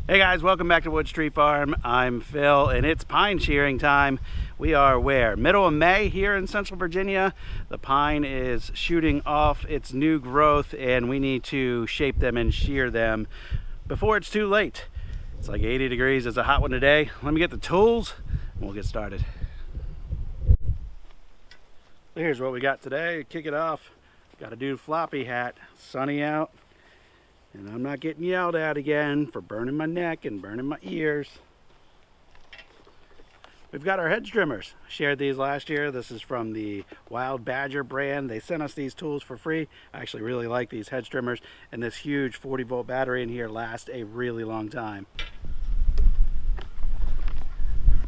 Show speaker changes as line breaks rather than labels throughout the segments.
Hey guys, welcome back to Woods Tree Farm. I'm Phil and it's pine shearing time. We are where? Middle of May here in Central Virginia. The pine is shooting off its new growth and we need to shape them and shear them before it's too late. It's like 80 degrees, it's a hot one today. Let me get the tools and we'll get started. Here's what we got today. Kick it off. Got to do floppy hat. Sunny out. And I'm not getting yelled at again for burning my neck and burning my ears. We've got our hedge trimmers. Shared these last year. This is from the Wild Badger brand. They sent us these tools for free. I actually really like these hedge trimmers. And this huge 40-volt battery in here lasts a really long time.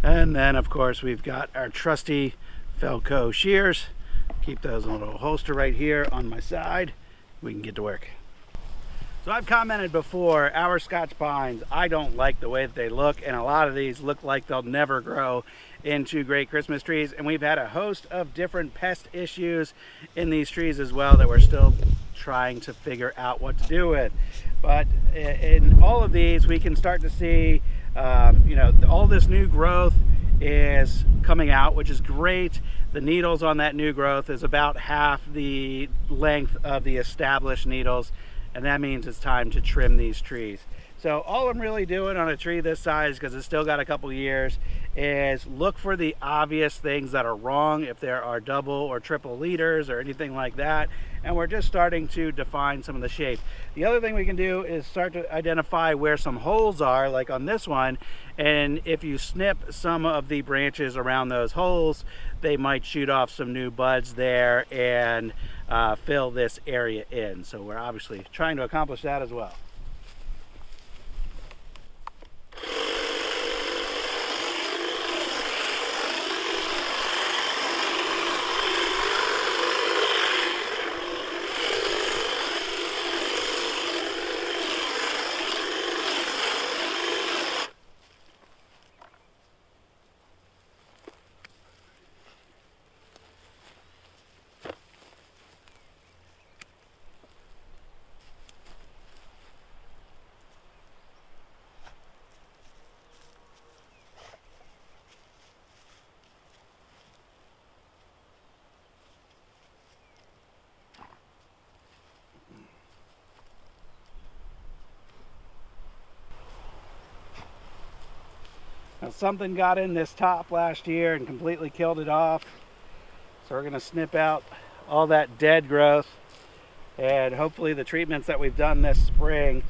And then, of course, we've got our trusty Felco shears. Keep those in a little holster right here on my side. We can get to work. So I've commented before, our Scotch pines, I don't like the way that they look, and a lot of these look like they'll never grow into great Christmas trees. And we've had a host of different pest issues in these trees as well that we're still trying to figure out what to do with. But in all of these, we can start to see, all this new growth is coming out, which is great. The needles on that new growth is about half the length of the established needles. And that means it's time to trim these trees. So all I'm really doing on a tree this size, because it's still got a couple years, is look for the obvious things that are wrong, if there are double or triple leaders or anything like that. And we're just starting to define some of the shape. The other thing we can do is start to identify where some holes are, like on this one. And if you snip some of the branches around those holes, they might shoot off some new buds there and fill this area in. So we're obviously trying to accomplish that as well. Now something got in this top last year and completely killed it off. So we're going to snip out all that dead growth, and hopefully the treatments that we've done this spring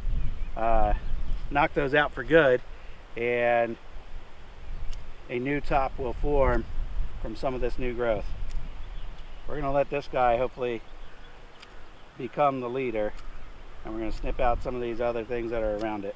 knock those out for good, and a new top will form from some of this new growth. We're going to let this guy hopefully become the leader, and we're going to snip out some of these other things that are around it.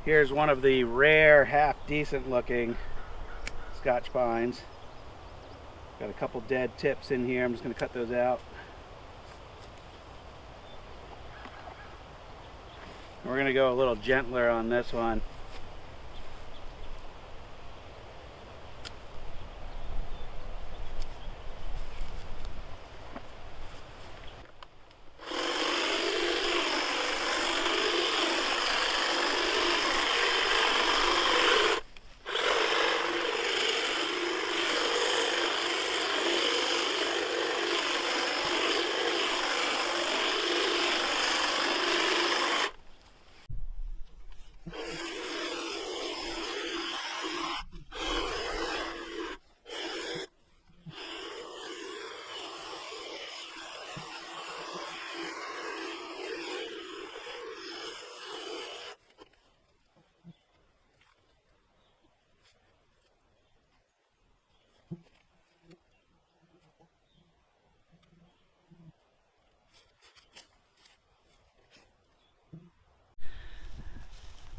Here's one of the rare, half decent looking Scotch pines. Got a couple dead tips in here. I'm just going to cut those out. We're going to go a little gentler on this one.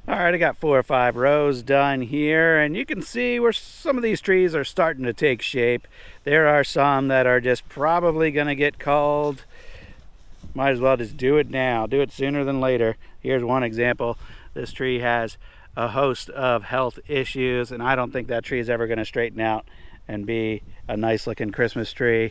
All right, I got 4 or 5 rows done here, and you can see where some of these trees are starting to take shape. There are some that are just probably going to get culled. Might as well just do it now. Do it sooner than later. Here's one example. This tree has a host of health issues, and I don't think that tree is ever going to straighten out and be a nice looking Christmas tree.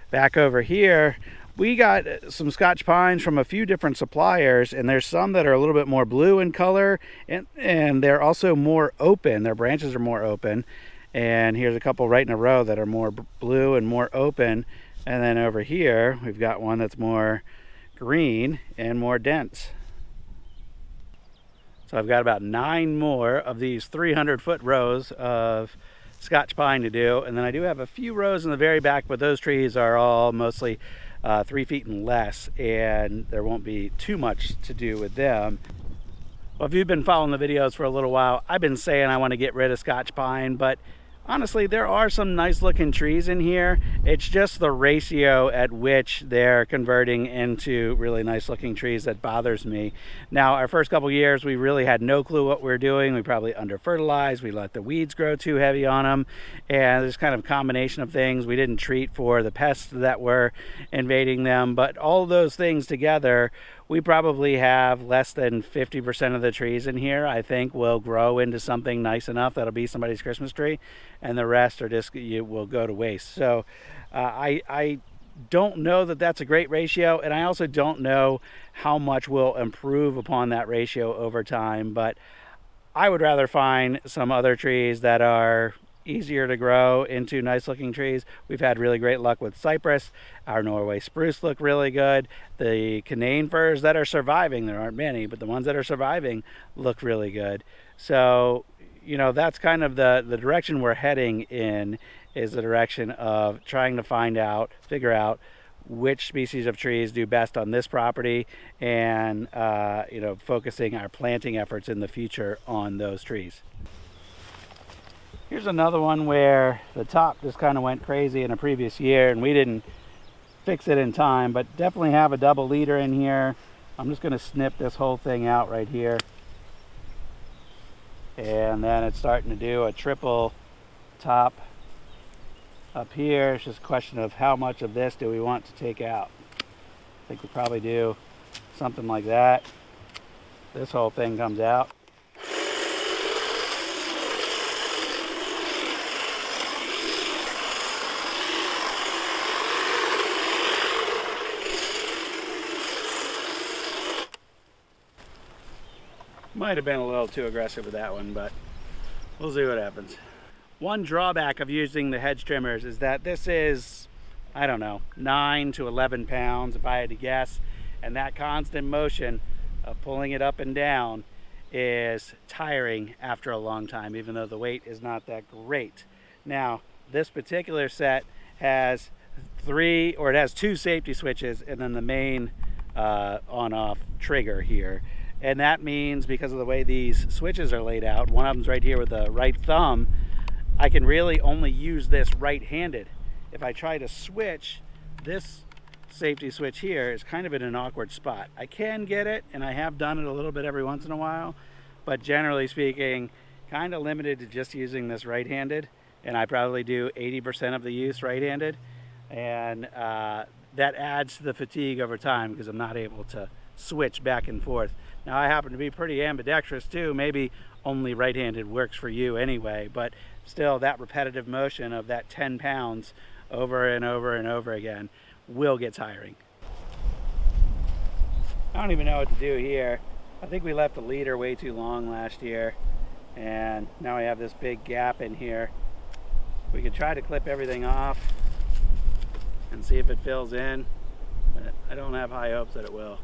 Back over here, we got some Scotch pines from a few different suppliers, and there's some that are a little bit more blue in color, and they're also more open. Their branches are more open. And here's a couple right in a row that are more blue and more open. And then over here, we've got one that's more green and more dense. So I've got about 9 more of these 300-foot rows of Scotch pine to do. And then I do have a few rows in the very back, but those trees are all mostly 3 feet and less, and there won't be too much to do with them. Well, if you've been following the videos for a little while, I've been saying I want to get rid of Scotch pine, but honestly, there are some nice looking trees in here. It's just the ratio at which they're converting into really nice looking trees that bothers me. Now, our first couple years, we really had no clue what we were doing. We probably under fertilized. We let the weeds grow too heavy on them. And there's kind of a combination of things. We didn't treat for the pests that were invading them. But all of those things together, we probably have less than 50% of the trees in here, I think, will grow into something nice enough that'll be somebody's Christmas tree, and the rest are just will go to waste. So I don't know that that's a great ratio, and I also don't know how much will improve upon that ratio over time, but I would rather find some other trees that are easier to grow into nice looking trees. We've had really great luck with cypress. Our Norway spruce look really good. The Canaan firs that are surviving, there aren't many, but the ones that are surviving look really good. So, you know, that's kind of the direction we're heading in, is the direction of trying to figure out which species of trees do best on this property, and you know, focusing our planting efforts in the future on those trees. Here's another one where the top just kind of went crazy in a previous year, and we didn't fix it in time, but definitely have a double leader in here. I'm just going to snip this whole thing out right here. And then it's starting to do a triple top up here. It's just a question of how much of this do we want to take out. I think we'll probably do something like that. This whole thing comes out. Might have been a little too aggressive with that one, but we'll see what happens. One drawback of using the hedge trimmers is that this is, I don't know, 9 to 11 pounds if I had to guess, and that constant motion of pulling it up and down is tiring after a long time, even though the weight is not that great. Now, this particular set has 2 safety switches and then the main on-off trigger here. And that means, because of the way these switches are laid out, one of them's right here with the right thumb, I can really only use this right-handed. If I try to switch, this safety switch here is kind of in an awkward spot. I can get it, and I have done it a little bit every once in a while, but generally speaking, kind of limited to just using this right-handed, and I probably do 80% of the use right-handed, and that adds to the fatigue over time because I'm not able to switch back and forth. Now, I happen to be pretty ambidextrous too. Maybe only right-handed works for you anyway, but still, that repetitive motion of that 10 pounds over and over and over again will get tiring. I don't even know what to do here. I think we left the leader way too long last year, and now we have this big gap in here. We could try to clip everything off and see if it fills in, but I don't have high hopes that it will.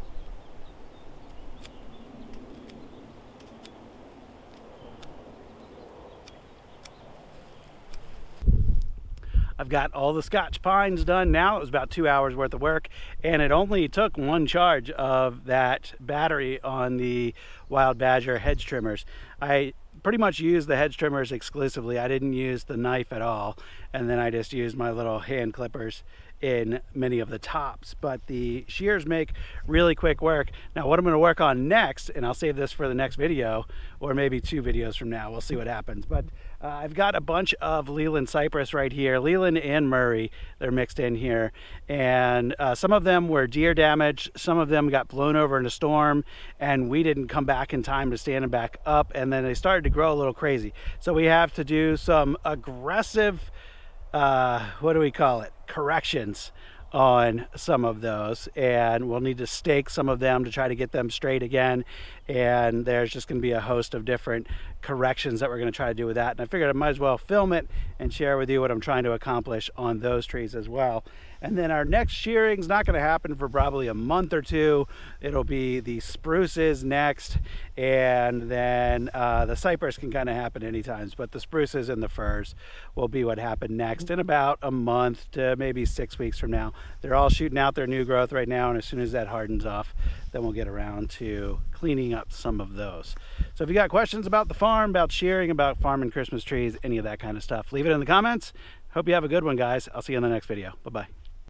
I've got all the Scotch pines done now. It was about 2 hours worth of work, and it only took one charge of that battery on the Wild Badger hedge trimmers. I pretty much used the hedge trimmers exclusively. I didn't use the knife at all, and then I just use my little hand clippers in many of the tops. But the shears make really quick work. Now what I'm going to work on next, and I'll save this for the next video or maybe 2 videos from now, we'll see what happens, but I've got a bunch of Leland cypress right here, Leland and Murray, they're mixed in here, and some of them were deer damage, some of them got blown over in a storm, and we didn't come back in time to stand them back up, and then they started to grow a little crazy. So we have to do some aggressive what do we call it, corrections on some of those, and we'll need to stake some of them to try to get them straight again, and there's just going to be a host of different corrections that we're going to try to do with that. And I figured I might as well film it and share with you what I'm trying to accomplish on those trees as well. And then our next shearing is not going to happen for probably a month or 2. It'll be the spruces next, and then the cypress can kind of happen anytime, but the spruces and the firs will be what happened next in about a month to maybe 6 weeks from now. They're all shooting out their new growth right now, and as soon as that hardens off, then we'll get around to cleaning up some of those. So if you got questions about the farm, about shearing, about farming Christmas trees, any of that kind of stuff, leave it in the comments. Hope you have a good one, guys. I'll see you in the next video. Bye-bye.